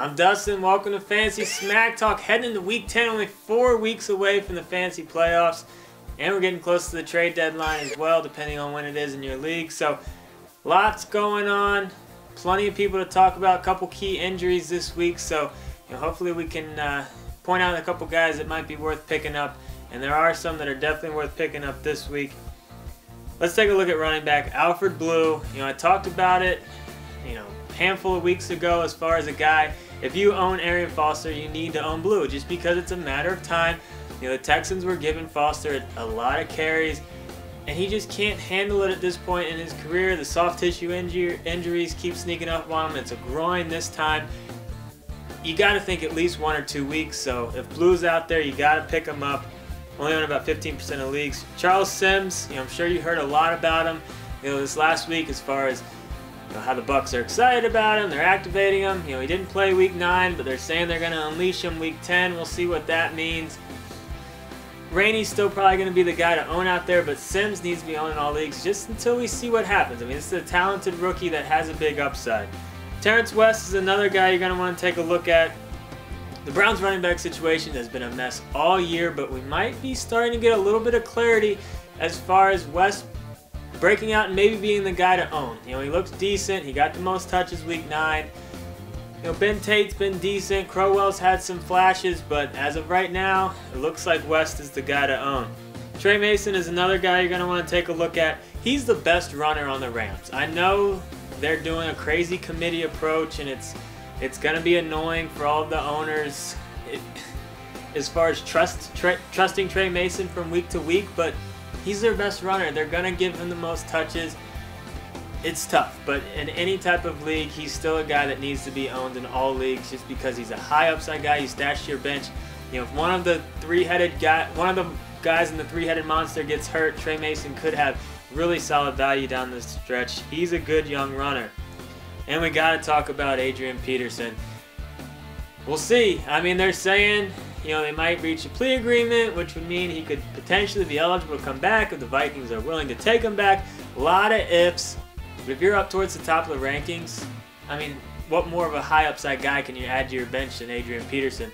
I'm Dustin. Welcome to Fantasy Smack Talk. Heading into Week 10, only 4 weeks away from the fantasy playoffs. And we're getting close to the trade deadline as well, depending on when it is in your league. So, lots going on. Plenty of people to talk about. A couple key injuries this week. So, hopefully we can point out a couple guys that might be worth picking up. And there are some that are definitely worth picking up this week. Let's take a look at running back Alfred Blue. I talked about it, a handful of weeks ago as far as a guy. If you own Arian Foster, you need to own Blue just because it's a matter of time. The Texans were giving Foster a lot of carries, and he just can't handle it at this point in his career. The soft tissue injuries keep sneaking up on him. It's a groin this time. You got to think at least 1 or 2 weeks. So if Blue's out there, you got to pick him up. Only on about 15% of leagues. Charles Sims, I'm sure you heard a lot about him, this last week as far as how the Bucs are excited about him. They're activating him. He didn't play Week 9, but they're saying they're going to unleash him Week 10. We'll see what that means. Rainey's still probably going to be the guy to own out there, but Sims needs to be owned in all leagues just until we see what happens. This is a talented rookie that has a big upside. Terrence West is another guy you're going to want to take a look at. The Browns running back situation has been a mess all year, but we might be starting to get a little bit of clarity as far as West breaking out and maybe being the guy to own. He looks decent. He got the most touches Week 9. Ben Tate's been decent. Crowell's had some flashes, but as of right now, it looks like West is the guy to own. Trey Mason is another guy you're going to want to take a look at. He's the best runner on the Rams. I know they're doing a crazy committee approach, and it's going to be annoying for all of the owners as far as trusting Trey Mason from week to week, but he's their best runner. They're going to give him the most touches. It's tough, but in any type of league, he's still a guy that needs to be owned in all leagues just because he's a high upside guy. You stash to your bench. If one of the guys in the three-headed monster gets hurt, Trey Mason could have really solid value down the stretch. He's a good young runner. And we got to talk about Adrian Peterson. We'll see. They're saying, they might reach a plea agreement, which would mean he could potentially be eligible to come back if the Vikings are willing to take him back. A lot of ifs. But if you're up towards the top of the rankings, what more of a high upside guy can you add to your bench than Adrian Peterson?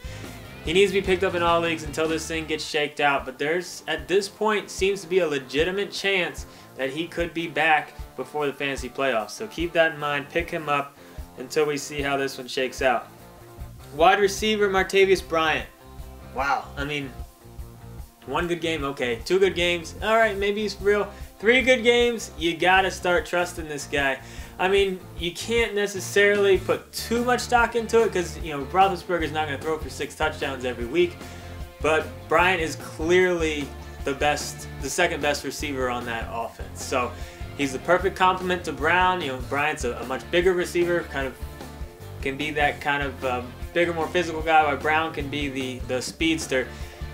He needs to be picked up in all leagues until this thing gets shaked out. But there's, at this point, seems to be a legitimate chance that he could be back before the fantasy playoffs. So keep that in mind. Pick him up until we see how this one shakes out. Wide receiver Martavis Bryant. Wow. 1 good game, okay. 2 good games, all right, maybe he's real. 3 good games, you got to start trusting this guy. You can't necessarily put too much stock into it because, Roethlisberger's not going to throw for 6 touchdowns every week. But Bryant is clearly the second best receiver on that offense. So he's the perfect complement to Brown. Bryant's a much bigger receiver, can be that kind of bigger, more physical guy, while Brown can be the speedster.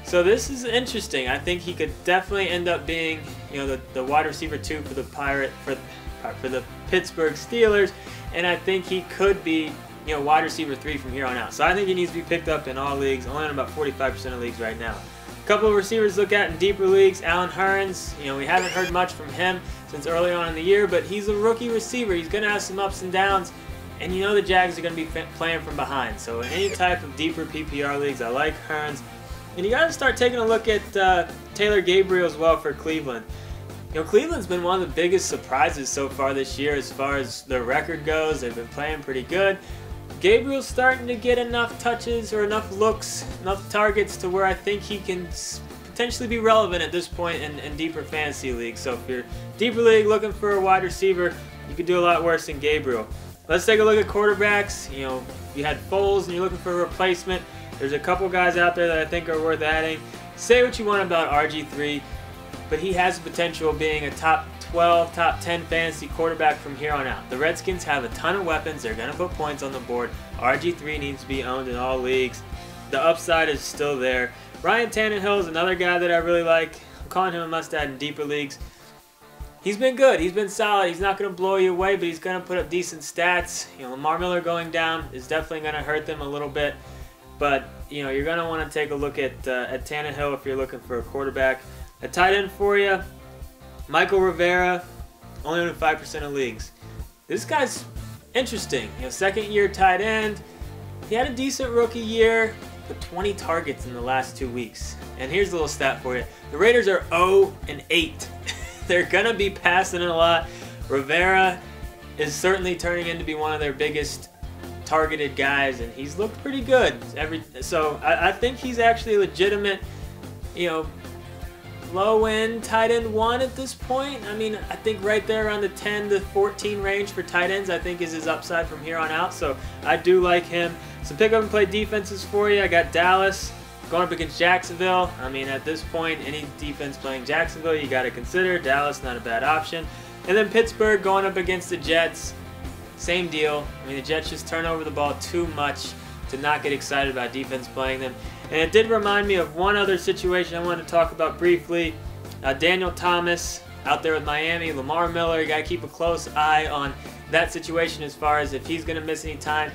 So this is interesting. I think he could definitely end up being, the wide receiver 2 for the Pittsburgh Steelers, and I think he could be, wide receiver 3 from here on out. So I think he needs to be picked up in all leagues, only in about 45% of leagues right now. A couple of receivers to look at in deeper leagues. Alan Hearns, we haven't heard much from him since early on in the year, but he's a rookie receiver. He's going to have some ups and downs, and the Jags are going to be playing from behind. So in any type of deeper PPR leagues, I like Hearns. And you got to start taking a look at Taylor Gabriel as well for Cleveland. Cleveland's been one of the biggest surprises so far this year as far as their record goes. They've been playing pretty good. Gabriel's starting to get enough touches or enough looks, enough targets to where I think he can potentially be relevant at this point in deeper fantasy leagues. So if you're deeper league looking for a wide receiver, you could do a lot worse than Gabriel. Let's take a look at quarterbacks. You had Foles and you're looking for a replacement. There's a couple guys out there that I think are worth adding. Say what you want about RG3, but he has the potential of being a top 12, top 10 fantasy quarterback from here on out. The Redskins have a ton of weapons. They're going to put points on the board. RG3 needs to be owned in all leagues. The upside is still there. Ryan Tannehill is another guy that I really like. I'm calling him a must-add in deeper leagues. He's been good. He's been solid. He's not going to blow you away, but he's going to put up decent stats. Lamar Miller going down is definitely going to hurt them a little bit. But, you're going to want to take a look at Tannehill if you're looking for a quarterback. A tight end for you, Michael Rivera, only in 5% of leagues. This guy's interesting. Second-year tight end. he had a decent rookie year, but 20 targets in the last 2 weeks. And here's a little stat for you. The Raiders are 0-8. They're going to be passing it a lot. Rivera is certainly turning into be one of their biggest targeted guys, and he's looked pretty good. So I think he's actually a legitimate, you know, low-end tight end 1 at this point. I mean, I think right there around the 10 to 14 range for tight ends, I think is his upside from here on out. So I do like him. Some pick up and play defenses for you. I got Dallas going up against Jacksonville. I mean, at this point, any defense playing Jacksonville, you got to consider. Dallas, not a bad option. And then Pittsburgh going up against the Jets. Same deal. I mean, the Jets just turn over the ball too much to not get excited about defense playing them. And it did remind me of one other situation I wanted to talk about briefly. Daniel Thomas out there with Miami. Lamar Miller, you got to keep a close eye on that situation as far as if he's going to miss any time.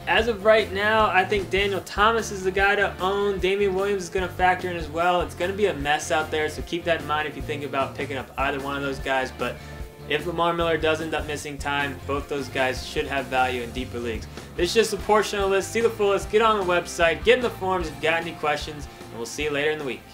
As of right now, I think Daniel Thomas is the guy to own. Damian Williams is going to factor in as well. It's going to be a mess out there, so keep that in mind if you think about picking up either one of those guys. But if Lamar Miller does end up missing time, both those guys should have value in deeper leagues. This is just a portion of the list. See the full list. Get on the website. Get in the forums if you got any questions. And we'll see you later in the week.